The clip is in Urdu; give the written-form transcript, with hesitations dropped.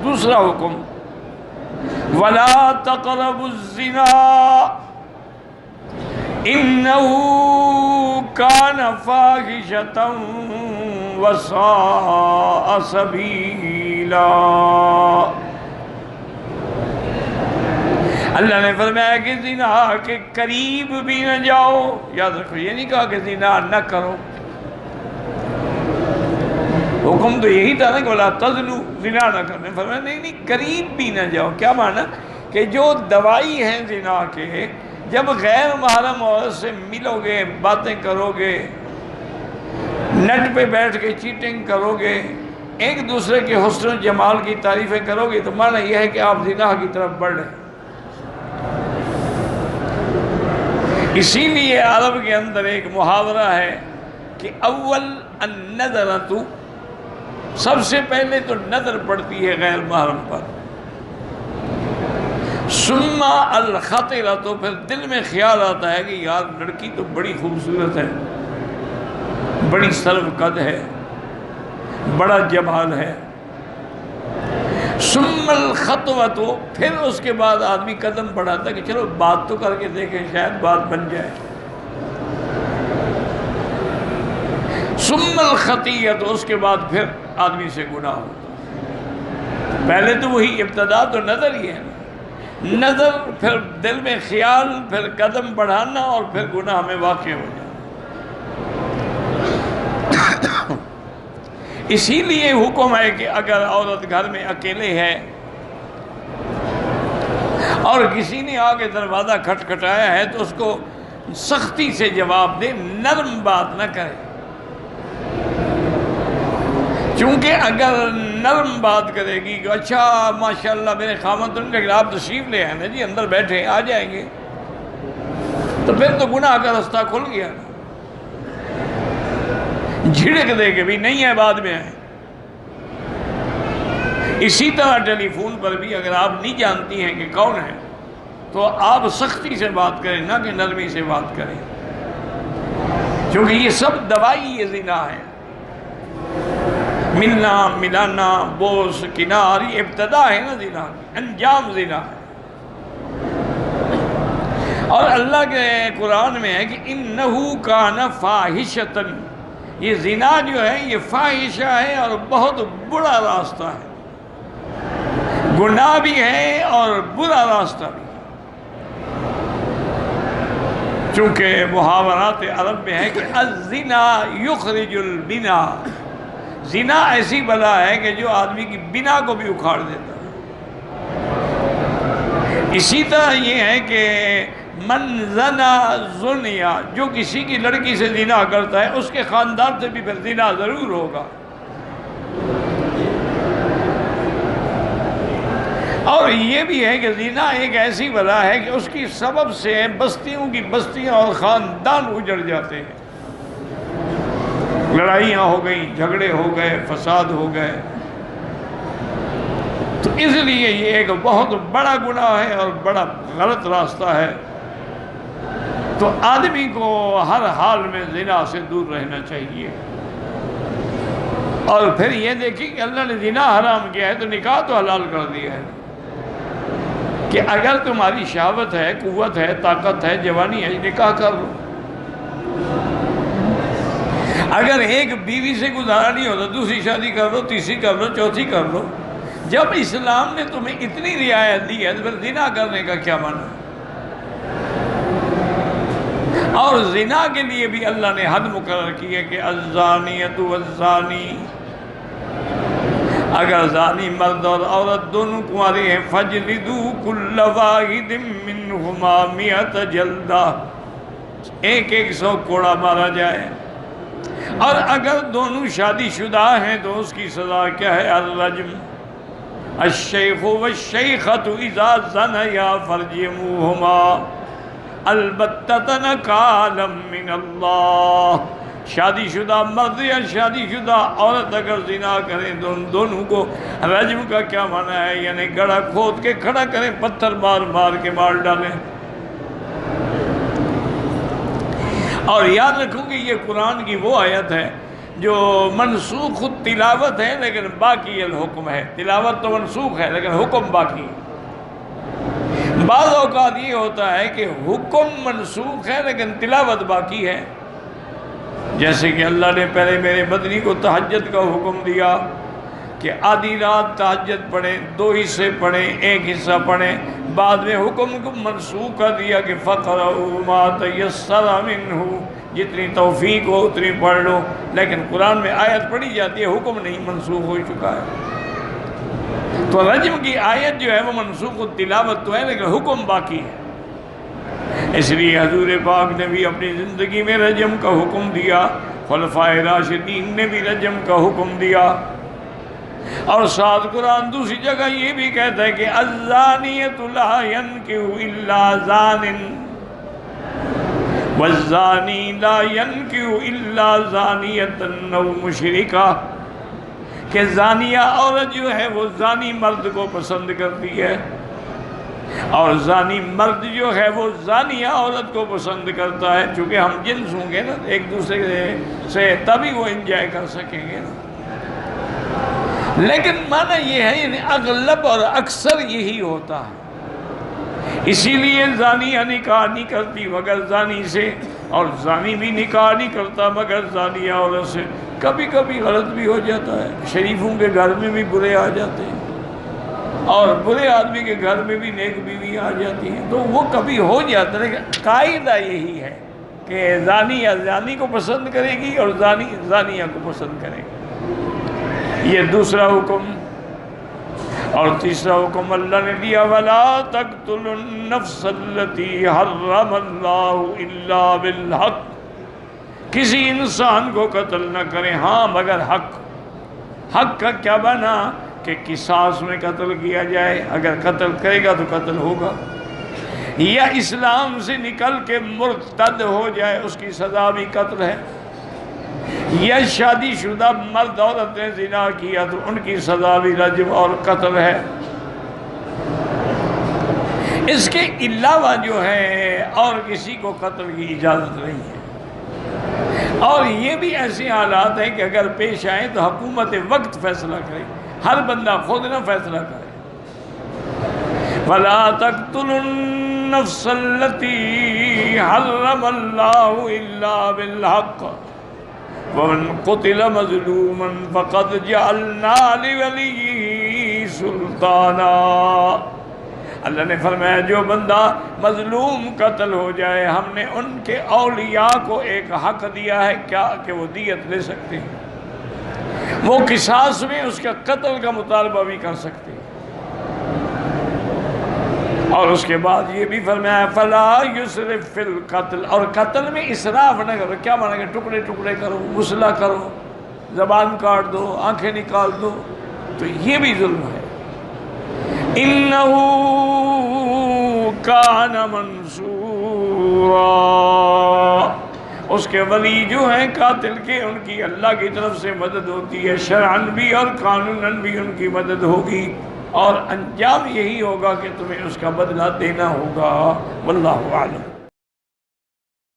دوسرا حکم وَلَا تَقْرَبُوا الزِّنَا إِنَّهُ كَانَ فَاحِشَةً وَسَاءَ سَبِيلًا۔ اللہ نے فرمایا کہ زنا کے قریب بھی نہ جاؤ۔ یاد رکھو، یہ نہیں کہا کہ زنا نہ کرو، حکم تو یہی تھا نا کہ وَلَا تَزْنُوا، زنا نہ کرنے، فرمایا نہیں قریب بھی نہ جاؤ۔ کیا معنی؟ کہ جو دوائی ہیں زنا کے، جب غیر محرم عورت سے ملو گے، باتیں کرو گے، نیٹ پہ بیٹھ کے چیٹنگ کرو گے، ایک دوسرے کے حسن و جمال کی تعریفیں کرو گے، تو معنی یہ ہے کہ آپ زنا کی طرف بڑھ رہے ہیں۔ اسی لیے عرب کے اندر ایک محاورہ ہے کہ اول النظرۃ، سب سے پہلے تو نظر پڑتی ہے غیر محرم پر، ثم الخطرۃ، پھر دل میں خیال آتا ہے کہ یار لڑکی تو بڑی خوبصورت ہے، بڑی سرو قد ہے، بڑا جمال ہے، ثم الخطوۃ، پھر اس کے بعد آدمی قدم بڑھاتا ہے کہ چلو بات تو کر کے دیکھیں، شاید بات بن جائے، ثم الخطیۃ، اس کے بعد پھر آدمی سے گناہ ہوتا ہے۔ پہلے تو وہی ابتدا تو نظر ہی ہے، نظر، پھر دل میں خیال، پھر قدم بڑھانا، اور پھر گناہ میں واقع ہو جانا۔ اسی لیے حکم ہے کہ اگر عورت گھر میں اکیلے ہے اور کسی نے آگے دروازہ کھٹکھٹایا ہے تو اس کو سختی سے جواب دے، نرم بات نہ کرے، چونکہ اگر نرم بات کرے گی کہ اچھا ماشاءاللہ میرے خامد، لیکن آپ تشریف لے آئے نا جی، اندر بیٹھے آ جائیں گے، تو پھر تو گناہ کا رستہ کھل گیا نا۔ جھڑک دے کے بھی نہیں ہے، بعد میں آئے۔ اسی طرح ٹیلی فون پر بھی اگر آپ نہیں جانتی ہیں کہ کون ہے تو آپ سختی سے بات کریں، نہ کہ نرمی سے بات کریں، کیونکہ یہ سب دوائی یہ زنا ہے۔ ملنا، ملانا، بوس، کنار، یہ ابتدا ہے نا زنا کی، انجام زنا ہے۔ اور اللہ کے قرآن میں ہے کہ انہو کان فاحشۃ، یہ زنا جو ہے یہ فاحشہ ہے اور بہت برا راستہ ہے، گناہ بھی ہے اور برا راستہ بھی، چونکہ محاورات عرب میں ہے کہ الزنا یخرج البنا، زنا ایسی بلا ہے کہ جو آدمی کی بنا کو بھی اکھاڑ دیتا ہے۔ اسی طرح یہ ہے کہ من زنا زنیا، جو کسی کی لڑکی سے زنا کرتا ہے اس کے خاندان سے بھی پھر زنا ضرور ہوگا۔ اور یہ بھی ہے کہ زنا ایک ایسی بلا ہے کہ اس کی سبب سے بستیوں کی بستیاں اور خاندان اجڑ جاتے ہیں، لڑائیاں ہو گئیں، جھگڑے ہو گئے، فساد ہو گئے۔ تو اس لیے یہ ایک بہت بڑا گناہ ہے اور بڑا غلط راستہ ہے، تو آدمی کو ہر حال میں زنا سے دور رہنا چاہیے۔ اور پھر یہ دیکھیں کہ اللہ نے زنا حرام کیا ہے تو نکاح تو حلال کر دیا ہے، کہ اگر تمہاری شہوت ہے، قوت ہے، طاقت ہے، جوانی ہے، نکاح کر لو۔ اگر ایک بیوی سے گزارا نہیں ہوتا دوسری شادی کر لو، تیسری کر لو، چوتھی کر لو۔ جب اسلام نے تمہیں اتنی رعایت دی ہے تو پھر زنا کرنے کا کیا معنی؟ اور زنا کے لیے بھی اللہ نے حد مقرر کی ہے کہ الزانیۃ والزانی، اگر زانی مرد اور عورت دونوں کنوارے ہیں، فجلدوا کل واحد منہما 100 جلدہ، ایک 100 کوڑا مارا جائے۔ اور اگر دونوں شادی شدہ ہیں تو اس کی سزا کیا ہے؟ الرجم۔ الشیخ والشیخۃ اذا زنیا فرجموہما البتۃ نکالا من اللہ، شادی شدہ مرد یا شادی شدہ عورت اگر زنا کریں دونوں کو رجم کا کیا معنی ہے؟ یعنی گڑھا کھود کے کھڑا کریں، پتھر مار مار کے مار ڈالیں۔ اور یاد رکھوں کہ یہ قرآن کی وہ آیت ہے جو منسوخ تلاوت ہے لیکن باقی الحکم ہے. تلاوت تو منسوخ ہے لیکن حکم باقی ہے. بعض اوقات یہ ہوتا ہے کہ حکم منسوخ ہے لیکن تلاوت باقی ہے. جیسے کہ اللہ نے پہلے میرے مدنی کو تہجد کا حکم دیا کہ آدھی رات تہجد پڑھیں، 2 حصے پڑھیں، 1 حصہ پڑھیں. بعد میں حکم کو منسوخ کر دیا کہ فَقْرَؤُوا مَا تَيَسَّرَ مِنْهُ، جتنی توفیق ہو اتنی پڑھ لو. لیکن قرآن میں آیت پڑھی جاتی ہے، حکم نہیں، منسوخ ہو چکا ہے. تو رجم کی آیت جو ہے وہ منسوخ تلاوت تو ہے لیکن حکم باقی ہے. اس لیے حضور پاک نے بھی اپنی زندگی میں رجم کا حکم دیا، خلفائے راشدین نے بھی رجم کا حکم دیا. اور ساتھ قرآن دوسری جگہ یہ بھی کہتا ہے کہ الزانیۃ لا ینکح الا زان والزانی لا ینکح الا زانیۃ او مشرکہ، کہ زانیہ عورت جو ہے وہ زانی مرد کو پسند کرتی ہے، اور زانی مرد جو ہے وہ زانیہ عورت کو پسند کرتا ہے. چونکہ ہم جنس ہوں گے نا، ایک دوسرے سے تبھی وہ انجوائے کر سکیں گے نا. لیکن معنی یہ ہے یعنی اغلب اور اکثر یہی ہوتا ہے. اسی لیے زانیہ نکاح نہیں کرتی مگر زانی سے، اور زانی بھی نکاح نہیں کرتا مگر زانیہ عورت سے. کبھی کبھی غلط بھی ہو جاتا ہے، شریفوں کے گھر میں بھی برے آ جاتے ہیں اور برے آدمی کے گھر میں بھی نیک بیوی آ جاتی ہیں. تو وہ کبھی ہو جاتا ہے لیکن قاعدہ یہی ہے کہ زانیہ زانی کو پسند کرے گی اور زانی زانیہ کو پسند کرے گی. یہ دوسرا حکم. اور تیسرا حکم اللہ نے دیا وَلَا تَقْتُلُوا النَّفْسَ الَّتِي حَرَّمَ اللَّهُ إِلَّا بِالْحَقِّ، کسی انسان کو قتل نہ کریں ہاں مگر حق. حق کا کیا بنا کہ قصاص میں قتل کیا جائے، اگر قتل کرے گا تو قتل ہوگا، یا اسلام سے نکل کے مرتد ہو جائے اس کی سزا بھی قتل ہے، یا شادی شدہ مرد عورت نے زنا کیا تو ان کی سزا بھی رجم اور قتل ہے. اس کے علاوہ جو ہے اور کسی کو قتل کی اجازت نہیں ہے. اور یہ بھی ایسے حالات ہیں کہ اگر پیش آئیں تو حکومت وقت فیصلہ کرے، ہر بندہ خود نہ فیصلہ کرے. وَلَا تَقْتُلُوا النَّفْسَ الَّتِي حَرَّمَ اللَّهُ إِلَّا بِالْحَقِّ وَمَنْ قُتِلَ مَظْلُومًا فَقَدْ جَعَلْنَا لِوَلِيِّهِ سُلْطَانًا. اللہ نے فرمایا جو بندہ مظلوم قتل ہو جائے ہم نے ان کے اولیاء کو ایک حق دیا ہے، کیا کہ وہ دیت لے سکتے ہیں، وہ قصاص میں اس کا قتل کا مطالبہ بھی کر سکتے ہیں. اور اس کے بعد یہ بھی فرمایا فَلَا يُسْرِفْ فِي الْقَتْلِ، اور قتل میں اسراف نہ کرو. کیا مانا کہ ٹکڑے ٹکڑے کرو، مسئلہ کرو، زبان کاٹ دو، آنکھیں نکال دو، تو یہ بھی ظلم ہے. إِنَّهُ كَانَ مَنْصُورًا، اس کے ولی جو ہیں قاتل کے ان کی اللہ کی طرف سے مدد ہوتی ہے، شرعاً بھی اور قانوناً بھی ان کی مدد ہوگی، اور انجام یہی ہوگا کہ تمہیں اس کا بدلہ دینا ہوگا. واللہ اعلم.